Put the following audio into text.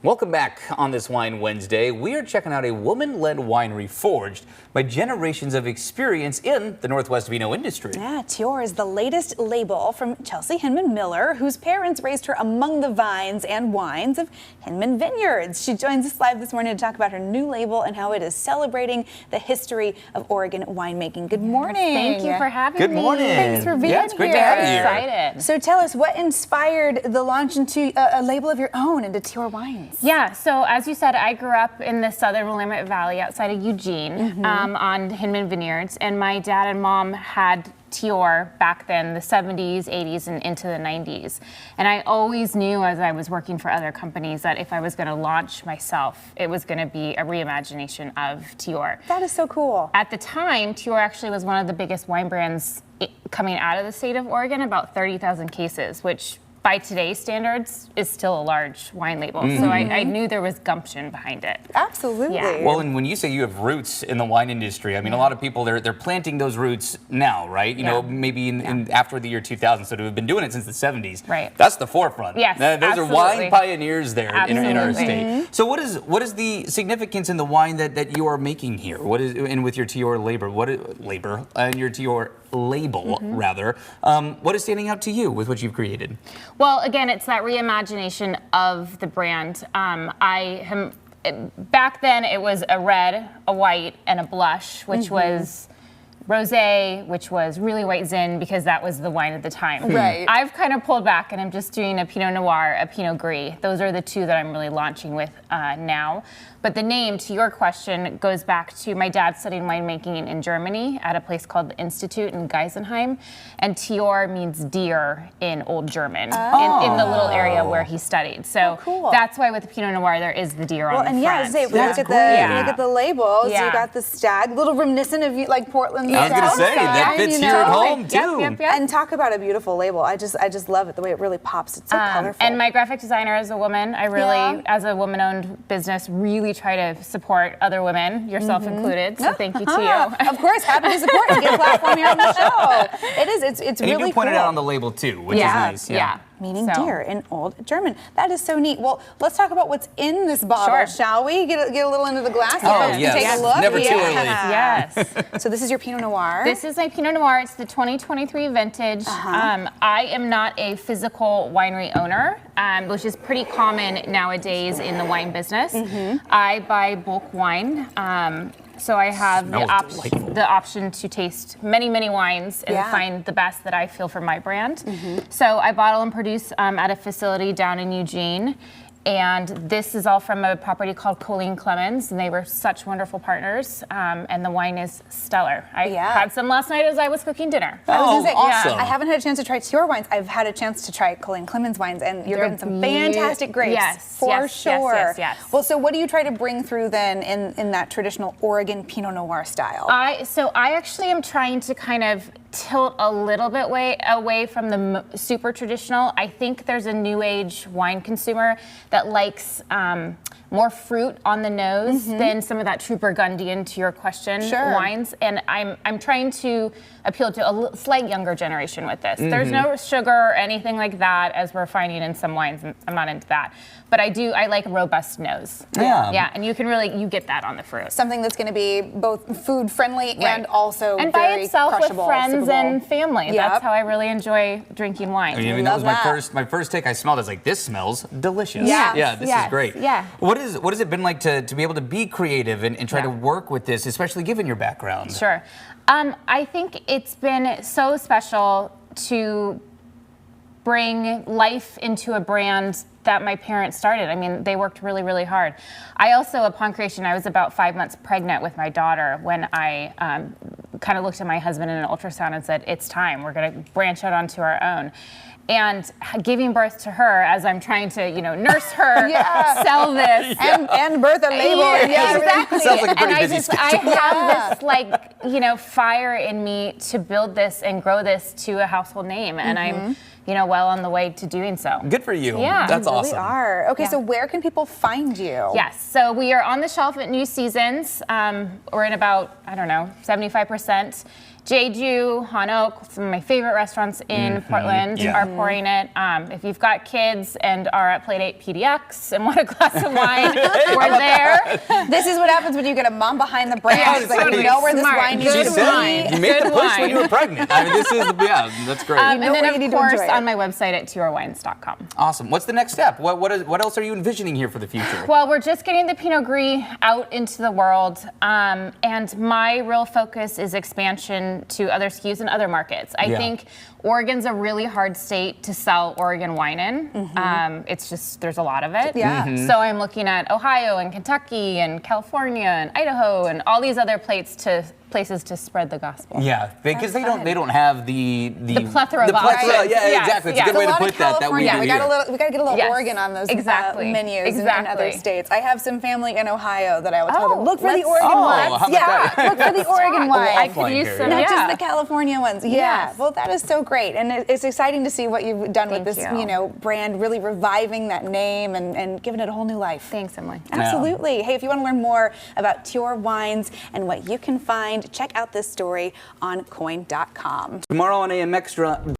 Welcome back on this Wine Wednesday. We are checking out a woman-led winery forged by generations of experience in the Northwest vino industry. Yeah, Tior is the latest label from Chelsea Hinman Miller, whose parents raised her among the vines and wines of Hinman Vineyards. She joins us live this morning to talk about her new label and how it is celebrating the history of Oregon winemaking. Good morning. Thank you for having me. Good morning. Thanks for being Yeah, it's great here. to have you here. Excited. So tell us, what inspired the launch into a label of your own, into Tior Wines? Yeah, so as you said, I grew up in the southern Willamette Valley outside of Eugene on Hinman Vineyards, and my dad and mom had Tior back then, the 70s, 80s, and into the 90s. And I always knew as I was working for other companies that if I was going to launch myself, it was going to be a reimagination of Tior. That is so cool. At the time, Tior actually was one of the biggest wine brands coming out of the state of Oregon, about 30,000 cases, which by today's standards is still a large wine label. So I knew there was gumption behind it. Absolutely. Yeah. Well, and when you say you have roots in the wine industry, I mean, a lot of people, they're planting those roots now, right? You know, maybe in after the year 2000, so to have been doing it since the 70s. Right. That's the forefront. Yes, Those absolutely. are wine pioneers there in our Absolutely. state. So what is the significance in the wine that you are making here? What is, and with your Tior labor, and your Tior label, rather, what is standing out to you with what you've created? Well, again, it's that reimagination of the brand. Back then it was a red, a white, and a blush, which was rosé, which was really white zin, because that was the wine at the time. Right. I've kind of pulled back and I'm just doing a Pinot Noir, a Pinot Gris. Those are the two that I'm really launching with now. But the name, to your question, goes back to my dad studying winemaking in Germany at a place called the Institute in Geisenheim. And Tior means deer in Old German, in the little area where he studied. So cool. that's why with the Pinot Noir, there is the deer on the front. And yeah, say, we That's look great. at the labels. Yeah. You got the stag, little reminiscent of like Portland. I was gonna stag. say, that fits here at home, too. Yep. And talk about a beautiful label. I just love it, the way it really pops. It's so colorful. And my graphic designer is a woman. I really, as a woman-owned business, really try to support other women, yourself included. So thank you to you. Of course, happy to support and get a platform here on the show. It is. It's And really you do point cool. it out on the label too, which is nice. Yeah. Meaning So- deer in Old German. That is so neat. Well, let's talk about what's in this bottle, Sure. shall we? Get a little into the glass. Oh, Folks can yes. Take a look. Never too early. Yes. So this is your Pinot Noir. This is my Pinot Noir. It's the 2023 vintage. I am not a physical winery owner, which is pretty common nowadays in the wine business. I buy bulk wine. So I have Smells delightful. the option to taste many, many wines and find the best that I feel for my brand. So I bottle and produce at a facility down in Eugene. And this is all from a property called Colleen Clemens, and they were such wonderful partners. And the wine is stellar. I had some last night as I was cooking dinner. I was gonna say, awesome. I haven't had a chance to try Tior wines. I've had a chance to try Colleen Clemens wines, and you're They're getting some fantastic grapes. Yes, for yes, sure. yes. Well, so what do you try to bring through then in that traditional Oregon Pinot Noir style? So I actually am trying to kind of tilt a little bit away from the super traditional. I think there's a new age wine consumer that likes more fruit on the nose than some of that true Burgundian, to your question, wines. And I'm trying to appeal to a slight younger generation with this. There's no sugar or anything like that, as we're finding in some wines. And I'm not into that. But I like robust nose. Yeah, and you get that on the fruit. Something that's going to be both food friendly and also and by very itself with crushable, friends sippable. And family. That's how I really enjoy drinking wine. I mean, that was my first take. I smelled it. I was like, this smells delicious. Yeah. This is great. Yeah. What has it been like to be able to be creative and try to work with this, especially given your background? Sure. I think it's been so special to bring life into a brand that my parents started. I mean, they worked really, really hard. I also, upon creation, I was about 5 months pregnant with my daughter when I kind of looked at my husband in an ultrasound and said, it's time, we're gonna branch out onto our own. And giving birth to her as I'm trying to, nurse her, sell this. And birth a label. Exactly. Sounds like a pretty busy I have this fire in me to build this and grow this to a household name. And I'm, well on the way to doing so. Good for you. Yeah. That's You really awesome. are. Okay, so where can people find you? Yes, so we are on the shelf at New Seasons. We're in about, 75%. Jeju, Hanok, some of my favorite restaurants in Portland are pouring it. If you've got kids and are at Playdate PDX and want a glass of wine, we're there. This is what happens when you get a mom behind the brand. Yeah, It's like, totally. you know where this Smart. wine needs Good to wine. be. You made the Good push wine. when you were pregnant. I mean, this is, that's great. And know where you then, need of to course, enjoy it. on my website at tiorwines.com. Awesome. What's the next step? What else are you envisioning here for the future? Well, we're just getting the Pinot Gris out into the world, and my real focus is expansion to other SKUs in other markets. I think Oregon's a really hard state to sell Oregon wine in. It's just, there's a lot of it. Yeah. So I'm looking at Ohio and Kentucky and California and Idaho and all these other places to spread the gospel. Yeah, because they don't have the plethora of plethora. options. Yeah, Yes, exactly. It's yes. a good way a to lot put of that we California. do We here. got to get a little Yes, Oregon on those exactly. menus in other Exactly. states. I have some family in Ohio that I would tell them, Oh, look for the let's- Oregon Oh, wines. how about Yeah, that? look for the Oregon wines. I could Offline use here, some, Not yeah. just the California ones. Yeah. Yes. Well, that is so great. And it's exciting to see what you've done with Thank this, you. brand, really reviving that name and giving it a whole new life. Thanks, Emily. Absolutely. Hey, if you want to learn more about Tior Wines and what you can find, check out this story on coin.com. Tomorrow on AM Extra.